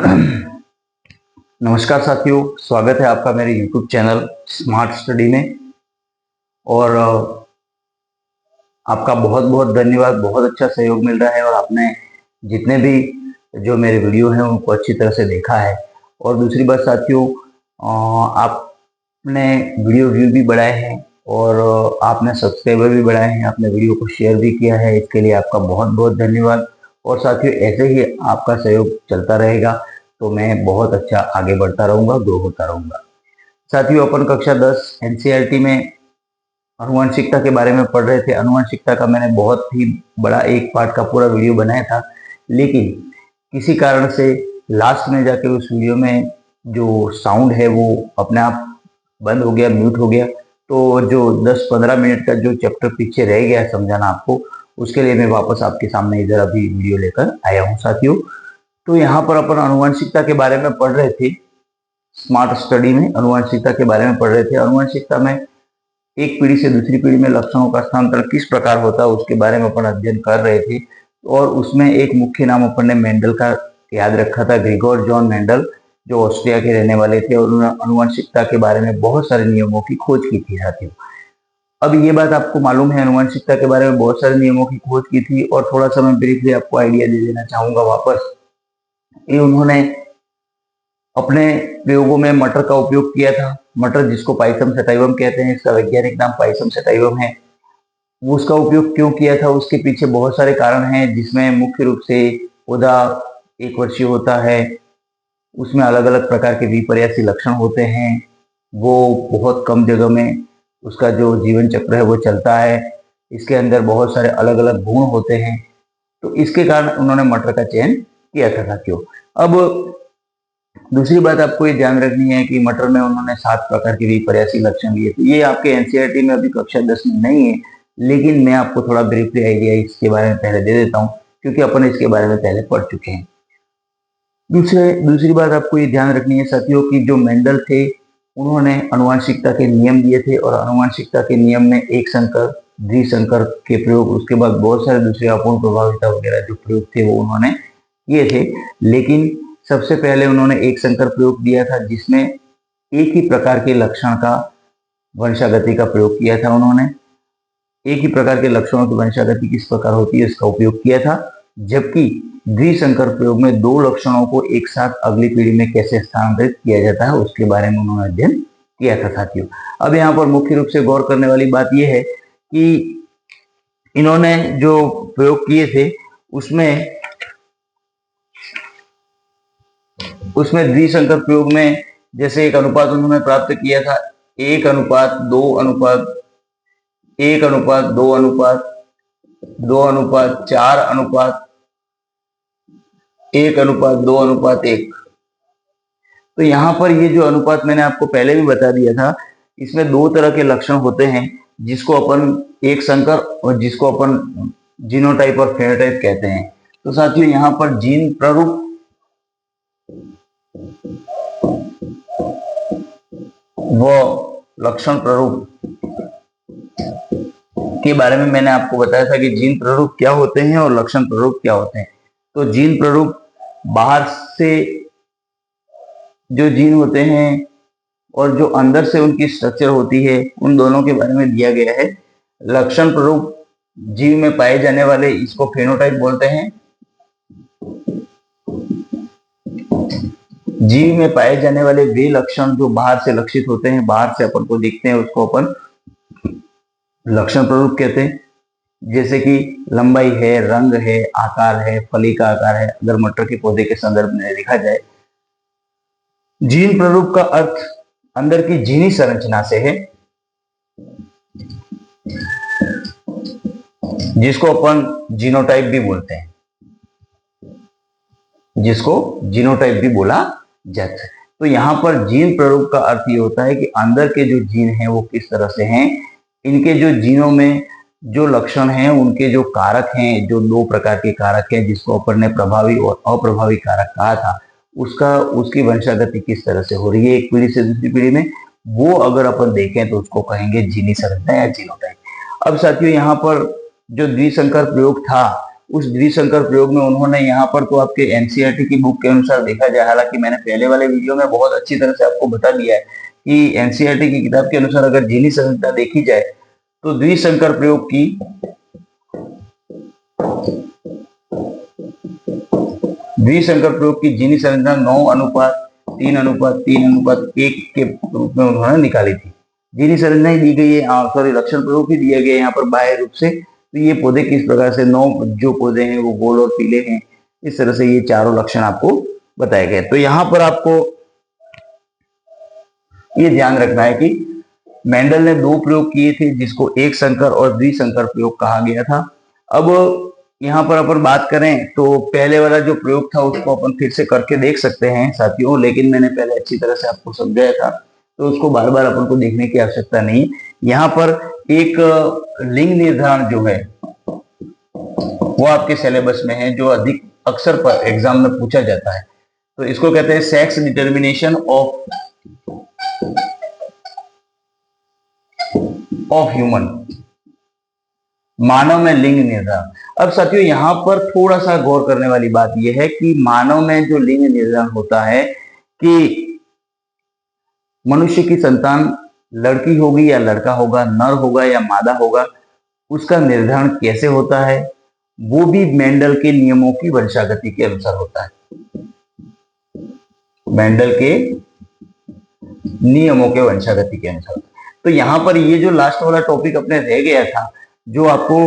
नमस्कार साथियों, स्वागत है आपका मेरे YouTube चैनल स्मार्ट स्टडी में। और आपका बहुत बहुत धन्यवाद। बहुत अच्छा सहयोग मिल रहा है और आपने जितने भी जो मेरे वीडियो हैं उनको अच्छी तरह से देखा है। और दूसरी बात साथियों, आपने वीडियो व्यू भी बढ़ाए हैं और आपने सब्सक्राइबर भी बढ़ाए हैं, आपने वीडियो को शेयर भी किया है। इसके लिए आपका बहुत बहुत धन्यवाद। और साथियों, ऐसे ही आपका सहयोग चलता रहेगा तो मैं बहुत अच्छा आगे बढ़ता रहूंगा, ग्रो होता रहूंगा। साथियों, अपन कक्षा 10 एनसीईआरटी में आनुवंशिकता के बारे में पढ़ रहे थे। आनुवंशिकता का मैंने बहुत ही बड़ा एक पार्ट का पूरा वीडियो बनाया था, लेकिन किसी कारण से लास्ट में जाके उस वीडियो में जो साउंड है वो अपने आप बंद हो गया, म्यूट हो गया। तो जो 10-15 मिनट का जो चैप्टर पीछे रह गया समझाना आपको, उसके लिए मैं वापस आपके सामने इधर अभी वीडियो लेकर आया हूँ साथियों। तो यहाँ पर अपन आनुवंशिकता के बारे में पढ़ रहे थे। स्मार्ट स्टडी में आनुवंशिकता के बारे में पढ़ रहे थे। आनुवंशिकता में एक पीढ़ी से दूसरी पीढ़ी में लक्षणों का स्थानांतरण किस प्रकार होता है उसके बारे में अपन अध्ययन कर रहे थे। और उसमें एक मुख्य नाम अपन ने मेंडल का याद रखा था, ग्रेगोर जॉन मेंडल, जो ऑस्ट्रिया के रहने वाले थे। और उन्होंने आनुवंशिकता के बारे में बहुत सारे नियमों की खोज की थी साथियों। अब ये बात आपको मालूम है, आनुवंशिकता के बारे में बहुत सारे नियमों की खोज की थी। और थोड़ा सा मैं ब्रीफली आपको आइडिया दे देना चाहूंगा वापस। ये उन्होंने अपने प्रयोगों में मटर का उपयोग किया था। मटर, जिसको पाइसम सटाइवम कहते हैं, इसका वैज्ञानिक नाम पाइसम सटाइवम है। वो उसका उपयोग क्यों किया था, उसके पीछे बहुत सारे कारण हैं, जिसमें मुख्य रूप से पौधा 1 वर्षीय होता है, उसमें अलग अलग प्रकार के विपर्यासी लक्षण होते हैं, वो बहुत कम जगह में उसका जो जीवन चक्र है वो चलता है, इसके अंदर बहुत सारे अलग अलग गुण होते हैं। तो इसके कारण उन्होंने मटर का चयन किया था साथियों। अब दूसरी बात आपको ये ध्यान रखनी है कि मटर में उन्होंने 7 प्रकार के विपर्यासी लक्षण लिए थे। ये आपके एनसीईआरटी में अभी कक्षा 10 में नहीं है, लेकिन मैं आपको थोड़ा ब्रीफली आइडिया इसके बारे में पहले दे देता हूँ, क्योंकि अपन इसके बारे में पहले पढ़ चुके हैं। दूसरी बात आपको ये ध्यान रखनी है साथियों कि जो मेंडल थे उन्होंने आनुवंशिकता के नियम दिए थे। और आनुवंशिकता के नियम में एक संकर, द्विसंकर के प्रयोग, उसके बाद बहुत सारे दूसरे अपूर्ण प्रभाविता वगैरह जो प्रयोग थे वो उन्होंने किए थे। लेकिन सबसे पहले उन्होंने एक संकर प्रयोग दिया था, जिसमें एक ही प्रकार के लक्षण का वंशागति का प्रयोग किया था। उन्होंने एक ही प्रकार के लक्षणों की वंशागति किस प्रकार होती है इसका उपयोग किया था। जबकि द्विसंकर प्रयोग में 2 लक्षणों को एक साथ अगली पीढ़ी में कैसे स्थानांतरित किया जाता है उसके बारे में उन्होंने अध्ययन किया था साथियों। अब यहाँ पर मुख्य रूप से गौर करने वाली बात यह है कि इन्होंने जो प्रयोग किए थे उसमें द्विसंकर प्रयोग में जैसे एक अनुपात उन्होंने प्राप्त किया था, 1:2:1, 1:2:2, 2:4, 1:2:1। तो यहाँ पर ये जो अनुपात मैंने आपको पहले भी बता दिया था, इसमें 2 तरह के लक्षण होते हैं, जिसको अपन एक संकर और जिसको अपन जीनोटाइप और फेनोटाइप कहते हैं। तो साथियों, यहाँ पर जीन प्ररूप व लक्षण प्ररूप के बारे में मैंने आपको बताया था कि जीन प्ररूप क्या होते हैं और लक्षण प्ररूप क्या होते हैं। तो जीन प्ररूप बाहर से जो जीन होते हैं और जो अंदर से उनकी स्ट्रक्चर होती है, उन दोनों के बारे में दिया गया है। लक्षण प्ररूप जीव में पाए जाने वाले, इसको फेनोटाइप बोलते हैं। जीव में पाए जाने वाले वे लक्षण जो बाहर से लक्षित होते हैं, बाहर से अपन को दिखते हैं, उसको अपन लक्षण प्ररूप कहते हैं। जैसे कि लंबाई है, रंग है, आकार है, फली का आकार है। अगर मटर के पौधे के संदर्भ में देखा जाए, जीन प्ररूप का अर्थ अंदर की जीनी संरचना से है, जिसको अपन जीनोटाइप भी बोलते हैं, जिसको जीनोटाइप भी बोला जाता है। तो यहाँ पर जीन प्ररूप का अर्थ ये होता है कि अंदर के जो जीन हैं वो किस तरह से हैं, इनके जो जीनों में जो लक्षण हैं, उनके जो कारक हैं, जो 2 प्रकार के कारक हैं, जिसको अपन ने प्रभावी और अप्रभावी कारक कहा था, उसकी वंशागति किस तरह से हो रही है एक पीढ़ी से दूसरी पीढ़ी में, वो अगर अपन देखें तो उसको कहेंगे जीनी संरचना या जीनोटाइप। अब साथियों, यहाँ पर जो द्विसंकर प्रयोग था उस द्विसंकर प्रयोग में उन्होंने यहाँ पर तो आपके एनसीईआरटी की बुक के अनुसार देखा जाए, हालांकि मैंने पहले वाले वीडियो में बहुत अच्छी तरह से आपको बता दिया है कि एनसीईआरटी की किताब के अनुसार अगर जीनी संरचना देखी जाए तो द्विसंकर प्रयोग की जीनी संरचना 9:3:3:1 के रूप में उन्होंने निकाली थी। जीनी संरचना ही दी गई है, सॉरी लक्षण प्रयोग भी दिया गया है यहाँ पर बाह्य रूप से। तो ये पौधे किस प्रकार से 9 जो पौधे हैं वो गोल और पीले हैं, इस तरह से ये चारों लक्षण आपको बताए गए। तो यहाँ पर आपको ये ध्यान रखना है कि मेंडल ने 2 प्रयोग किए थे जिसको एक संकर और द्विसंकर प्रयोग कहा गया था। अब यहाँ पर अपन बात करें तो पहले वाला जो प्रयोग था उसको अपन फिर से करके देख सकते हैं साथियों, लेकिन मैंने पहले अच्छी तरह से आपको समझाया था तो उसको बार बार अपन को देखने की आवश्यकता नहीं। यहाँ पर एक लिंग निर्धारण जो है वो आपके सिलेबस में है, जो अधिक अक्सर पर एग्जाम में पूछा जाता है। तो इसको कहते हैं सेक्स डिटर्मिनेशन ऑफ ह्यूमन, मानव में लिंग निर्धारण। अब साथियों यहाँ पर थोड़ा सा गौर करने वाली बात यह है कि मानव में जो लिंग निर्धारण होता है कि मनुष्य की संतान लड़की होगी या लड़का होगा, नर होगा या मादा होगा, उसका निर्धारण कैसे होता है वो भी मेंडल के नियमों की वंशागति के अनुसार होता है। मेंडल के नियमों के वंशागति के अनुसार। तो यहाँ पर ये जो लास्ट वाला टॉपिक अपने रह गया था, जो आपको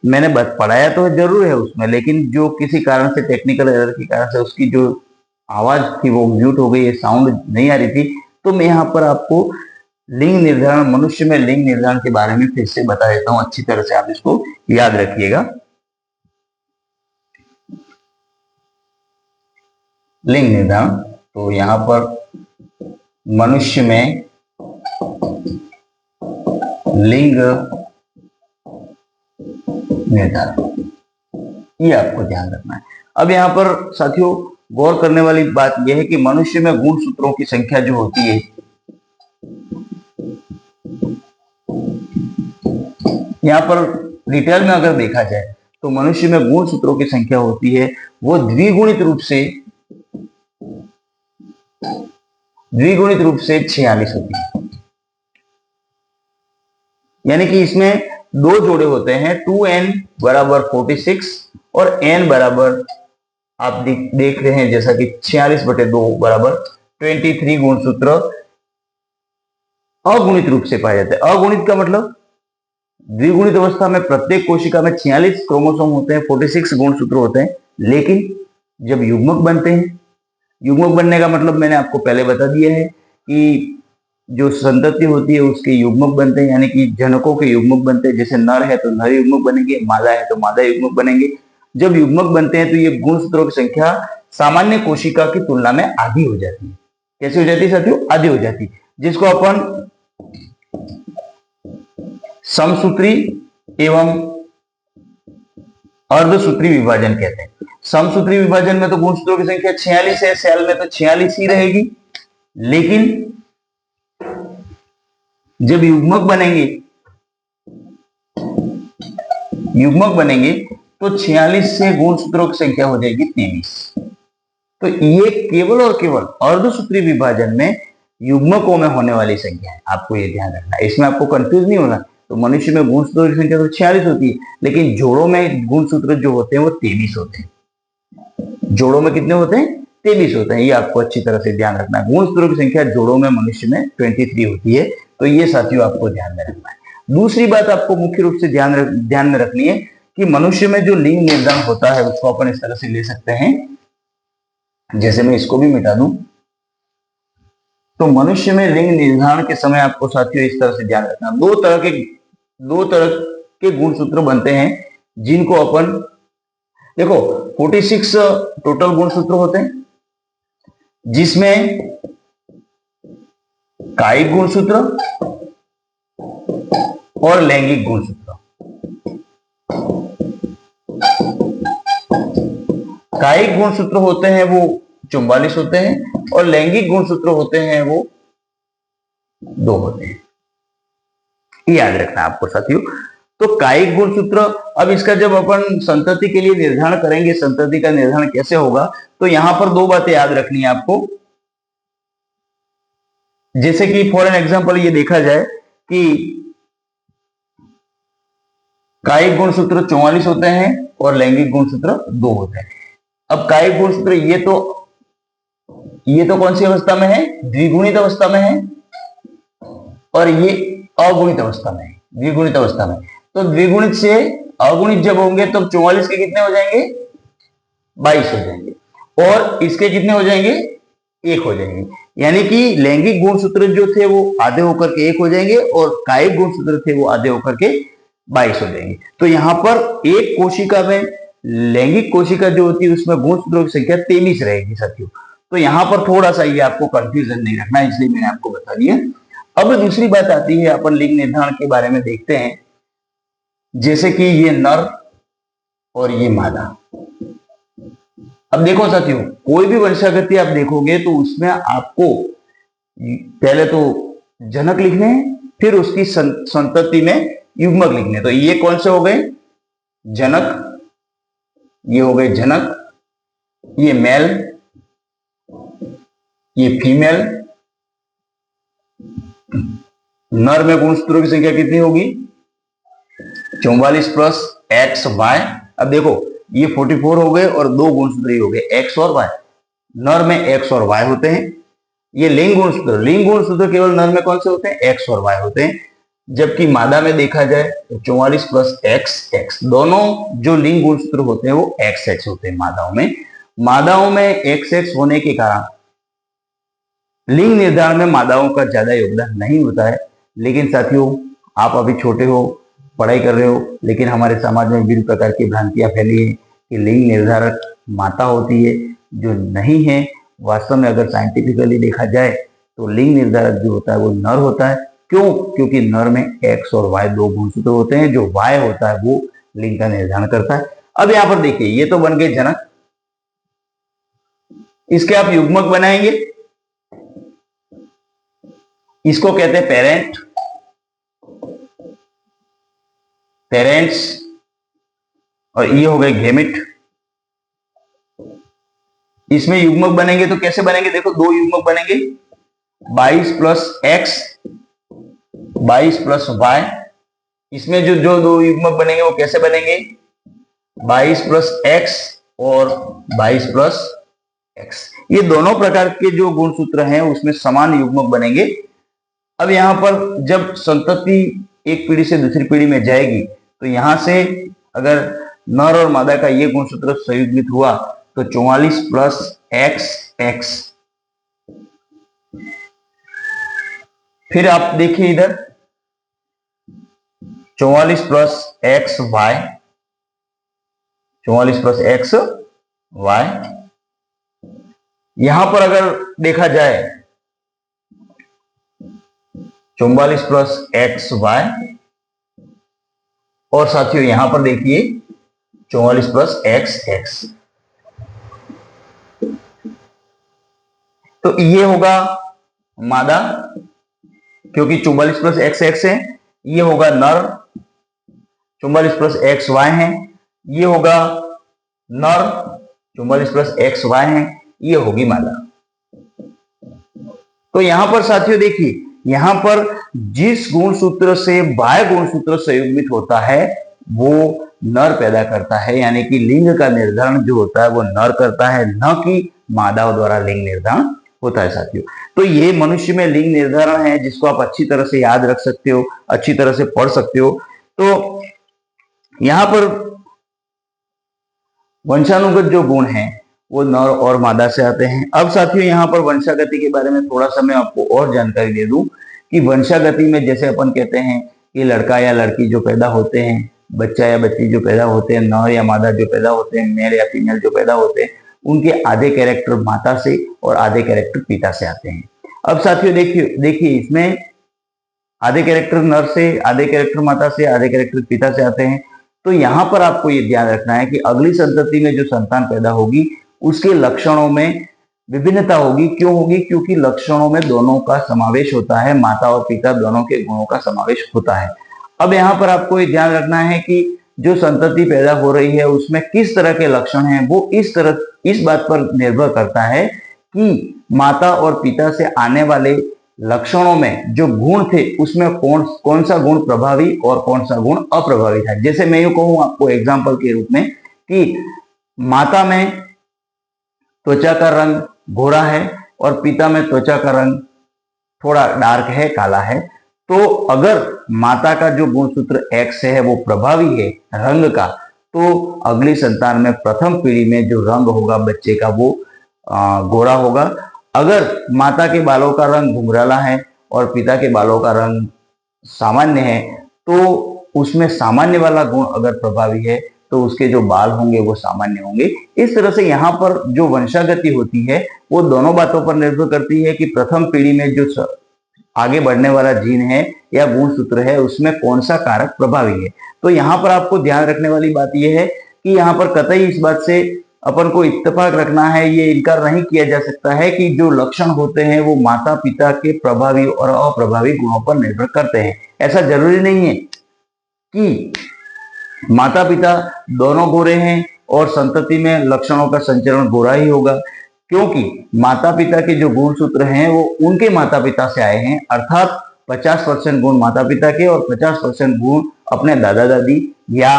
मैंने पढ़ाया तो जरूर है उसमें, लेकिन जो किसी कारण से टेक्निकल एरर के कारण से उसकी जो आवाज थी वो म्यूट हो गई, साउंड नहीं आ रही थी, तो मैं यहाँ पर आपको लिंग निर्धारण, मनुष्य में लिंग निर्धारण के बारे में फिर से बता देता हूं। अच्छी तरह से आप इसको याद रखिएगा। लिंग निर्धारण, तो यहाँ पर मनुष्य में लिंग निर्धारण, ये आपको ध्यान रखना है। अब यहाँ पर साथियों गौर करने वाली बात यह है कि मनुष्य में गुणसूत्रों की संख्या जो होती है, यहाँ पर डिटेल में अगर देखा जाए तो मनुष्य में गुणसूत्रों की संख्या होती है वो द्विगुणित रूप से 46 होती है। यानी कि इसमें 2 जोड़े होते हैं, 2n बराबर 46 और n बराबर आप देख रहे हैं जैसा कि 46/2 बराबर 23 गुणसूत्र अगुणित रूप से पाए जाते हैं। अगुणित का मतलब द्विगुणित अवस्था में प्रत्येक कोशिका में 46 क्रोमोसोम होते हैं, 46 गुणसूत्र होते हैं, लेकिन जब युग्मक बनते हैं, युग्मक बनने का मतलब मैंने आपको पहले बता दिया है कि जो संतति होती है उसके युग्मक बनते हैं, यानी कि जनकों के युग्मक बनते हैं। जैसे नर है तो नर युग्मक बनेंगे, मादा है तो मादा युग्मक बनेंगे। जब युग्मक बनते हैं तो ये गुणसूत्रों की संख्या सामान्य कोशिका की तुलना में आधी हो जाती है। कैसे हो जाती है साथियों? आधी हो जाती है, जिसको अपन समसूत्री एवं अर्धसूत्री विभाजन कहते हैं। समसूत्री विभाजन में तो गुणसूत्रों की संख्या 46 है, सेल में तो 46 ही रहेगी, लेकिन जब युग्मक बनेंगे तो 46 से गुणसूत्रों की संख्या हो जाएगी 23। तो ये केवल और केवल अर्धसूत्री विभाजन में युग्मकों में होने वाली संख्या है, आपको ये ध्यान रखना है, इसमें आपको कंफ्यूज नहीं होना। तो मनुष्य में गुणसूत्रों की संख्या तो 46 होती है, लेकिन जोड़ों में गुणसूत्र जो होते हैं वो 23 होते हैं। जोड़ों में कितने होते हैं? 23 होते हैं। ये आपको अच्छी तरह से ध्यान रखना है। गुणसूत्रों की संख्या जोड़ों में मनुष्य में 23 होती है, तो ये साथियों आपको ध्यान में रखना है। दूसरी बात आपको मुख्य रूप से ध्यान में रखनी है कि मनुष्य में जो लिंग निर्धारण होता है उसको अपन इस तरह से ले सकते हैं, जैसे मैं इसको भी मिटा दूं, तो मनुष्य में लिंग निर्धारण के समय आपको साथियों इस तरह से ध्यान रखना, दो तरह के गुणसूत्र बनते हैं जिनको अपन देखो 46 टोटल गुणसूत्र होते हैं, जिसमें कायिक गुणसूत्र और लैंगिक गुणसूत्र। कायिक गुणसूत्र होते हैं वो 44 होते हैं और लैंगिक गुणसूत्र होते हैं वो 2 होते हैं। याद रखना आपको साथियों। तो कायिक गुणसूत्र, अब इसका जब अपन संतति के लिए निर्धारण करेंगे, संतति का निर्धारण कैसे होगा, तो यहां पर दो बातें याद रखनी है आपको। जैसे कि फॉर एन एग्जांपल ये देखा जाए कि कायिक गुणसूत्र 44 होते हैं और लैंगिक गुणसूत्र 2 होते हैं। अब कायिक गुणसूत्र ये तो कौन सी अवस्था में है, द्विगुणित अवस्था में है, और ये अगुणित अवस्था में है, द्विगुणित अवस्था में। तो द्विगुणित से अगुणित जब होंगे तो 44 के कितने हो जाएंगे, 22 हो जाएंगे, और इसके कितने हो जाएंगे, 1 हो जाएंगे। यानी कि लैंगिक गुणसूत्र जो थे वो आधे होकर के 1 हो जाएंगे और कायिक गुणसूत्र थे वो आधे होकर के 22 हो जाएंगे। तो यहां पर एक कोशिका में, लैंगिक कोशिका जो होती है उसमें गुणसूत्रों की संख्या 23 रहेगी साथियों। तो यहां पर थोड़ा सा ये आपको कंफ्यूजन नहीं रखना, इसलिए मैंने आपको बता दिया। अब दूसरी बात आती है, अपन लिंग निर्धारण के बारे में देखते हैं। जैसे कि ये नर और ये मादा। अब देखो साथियों, कोई भी वंशागति आप देखोगे तो उसमें आपको पहले तो जनक लिखने हैं, फिर उसकी संतति में युग्मक लिखने। तो ये कौन से हो गए, जनक, ये हो गए जनक, ये मेल, ये फीमेल। नर में गुणसूत्रों की संख्या कितनी होगी, 44 प्लस एक्स वाई। अब देखो ये 44 हो गए और 2 गुणसूत्र हो गए एक्स और वाई। नर में एक्स और वाई होते हैं। ये लिंग गुणसूत्र, लिंग गुणसूत्र केवल नर में कौन से होते हैं, एक्स और वाई होते हैं। जबकि मादा में देखा जाए तो 44 प्लस एक्स एक्स, दोनों जो लिंग गुणसूत्र होते हैं वो एक्स एक्स होते हैं मादाओं में। मादाओं में एक्स एक्स होने के कारण लिंग निर्धारण में मादाओं का ज्यादा योगदान नहीं होता है। लेकिन साथियों, आप अभी छोटे हो, पढ़ाई कर रहे हो, लेकिन हमारे समाज में विभिन्न प्रकार की भ्रांतियां फैली है कि लिंग निर्धारक माता होती है, जो नहीं है। वास्तव में अगर साइंटिफिकली देखा जाए तो लिंग निर्धारक जो होता है वो नर होता है। क्यों, क्योंकि नर में एक्स और वाई 2 गुणसूत्र होते हैं, जो वाई होता है वो लिंग का निर्धारण करता है। अब यहां पर देखिए, ये तो बन गए जनक, इसके आप युग्मक बनाएंगे, इसको कहते हैं पेरेंट, पेरेंट्स, और ये हो गए गेमिट। इसमें युग्मक बनेंगे तो कैसे बनेंगे, देखो 2 युग्मक बनेंगे, 22 प्लस एक्स, 22 प्लस वाई। इसमें जो 2 युग्मक बनेंगे वो कैसे बनेंगे, 22 प्लस एक्स और 22 प्लस एक्स। ये दोनों प्रकार के जो गुणसूत्र हैं उसमें समान युग्मक बनेंगे। अब यहां पर जब संतति एक पीढ़ी से दूसरी पीढ़ी में जाएगी तो यहां से अगर नर और मादा का ये गुणसूत्र संयुग्मित हुआ तो 44 प्लस एक्स एक्स। फिर आप देखिए इधर 44 plus x y, 44 plus x y. यहां पर अगर देखा जाए 44 प्लस एक्स वाई, और साथियों यहां पर देखिए 44 प्लस एक्स एक्स। तो ये होगा मादा, क्योंकि 44 प्लस एक्स एक्स है। ये होगा नर, 44 प्लस एक्स वाई है। ये होगा नर, 44 प्लस एक्स वाई है। ये होगी मादा। तो यहां पर साथियों देखिए, यहां पर जिस गुणसूत्र से बाह्य गुणसूत्र संयुग्मित होता है वो नर पैदा करता है, यानी कि लिंग का निर्धारण जो होता है वो नर करता है, न कि मादाओं द्वारा लिंग निर्धारण होता है साथियों। तो ये मनुष्य में लिंग निर्धारण है, जिसको आप अच्छी तरह से याद रख सकते हो, अच्छी तरह से पढ़ सकते हो। तो यहां पर वंशानुगत जो गुण हैं वो नर और मादा से आते हैं। अब साथियों यहाँ पर वंशागति के बारे में थोड़ा सा मैं आपको और जानकारी दे दूं कि वंशागति में जैसे अपन कहते हैं कि लड़का या लड़की जो पैदा होते हैं, बच्चा या बच्ची जो पैदा होते हैं, नर या मादा जो पैदा होते हैं, मेल या फीमेल जो पैदा होते हैं, उनके आधे कैरेक्टर माता से और आधे कैरेक्टर पिता से आते हैं। अब साथियों देखिए इसमें आधे कैरेक्टर नर से, आधे कैरेक्टर माता से, आधे कैरेक्टर पिता से आते हैं। तो यहां पर आपको ये ध्यान रखना है कि अगली संतति में जो संतान पैदा होगी उसके लक्षणों में विभिन्नता होगी। क्यों होगी? क्योंकि लक्षणों में दोनों का समावेश होता है, माता और पिता दोनों के गुणों का समावेश होता है। अब यहाँ पर आपको ये ध्यान रखना है कि जो संतति पैदा हो रही है उसमें किस तरह के लक्षण हैं, वो इस बात पर निर्भर करता है कि माता और पिता से आने वाले लक्षणों में जो गुण थे उसमें कौन सा गुण प्रभावी और कौन सा गुण अप्रभावी था। जैसे मैं यूं कहूं आपको एग्जाम्पल के रूप में कि माता में त्वचा का रंग गोरा है और पिता में त्वचा का रंग थोड़ा डार्क है, काला है, तो अगर माता का जो गुणसूत्र X है वो प्रभावी है रंग का, तो अगली संतान में प्रथम पीढ़ी में जो रंग होगा बच्चे का वो गोरा होगा। अगर माता के बालों का रंग घुंघराला है और पिता के बालों का रंग सामान्य है, तो उसमें सामान्य वाला गुण अगर प्रभावी है तो उसके जो बाल होंगे वो सामान्य होंगे। इस तरह से यहाँ पर जो वंशागति होती है वो दोनों बातों पर निर्भर करती है कि प्रथम पीढ़ी में जो आगे बढ़ने वाला जीन है या गुणसूत्र है उसमें कौन सा कारक प्रभावी है। तो यहाँ पर आपको ध्यान रखने वाली बात यह है कि यहाँ पर कतई इस बात से अपन को इत्तेफाक रखना है, ये इनकार नहीं किया जा सकता है कि जो लक्षण होते हैं वो माता पिता के प्रभावी और अप्रभावी गुणों पर निर्भर करते हैं। ऐसा जरूरी नहीं है कि माता पिता दोनों गोरे हैं और संतति में लक्षणों का संचरण गोरा ही होगा, क्योंकि माता पिता के जो गुणसूत्र हैं वो उनके माता पिता से आए हैं, अर्थात 50% गुण माता पिता के और 50% गुण अपने दादा दादी या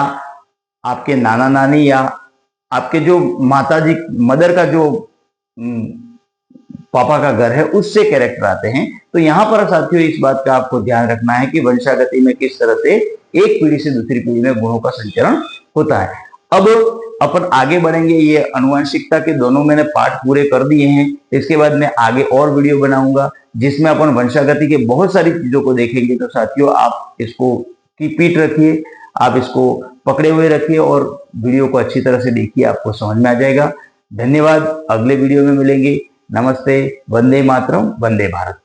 आपके नाना नानी या आपके जो माता जी मदर का जो पापा का घर है उससे कैरेक्टर आते हैं। तो यहाँ पर साथियों इस बात का आपको ध्यान रखना है कि वंशागति में किस तरह से एक पीढ़ी से दूसरी पीढ़ी में गुणों का संचरण होता है। अब अपन आगे बढ़ेंगे, ये अनुवांशिकता के दोनों मैंने पार्ट पूरे कर दिए हैं। इसके बाद मैं आगे और वीडियो बनाऊंगा जिसमें अपन वंशागति के बहुत सारी चीजों को देखेंगे। तो साथियों आप इसको की पीठ रखिए, आप इसको पकड़े हुए रखिए और वीडियो को अच्छी तरह से देखिए, आपको समझ में आ जाएगा। धन्यवाद, अगले वीडियो में मिलेंगे। नमस्ते, वंदे मातरम, वंदे भारत।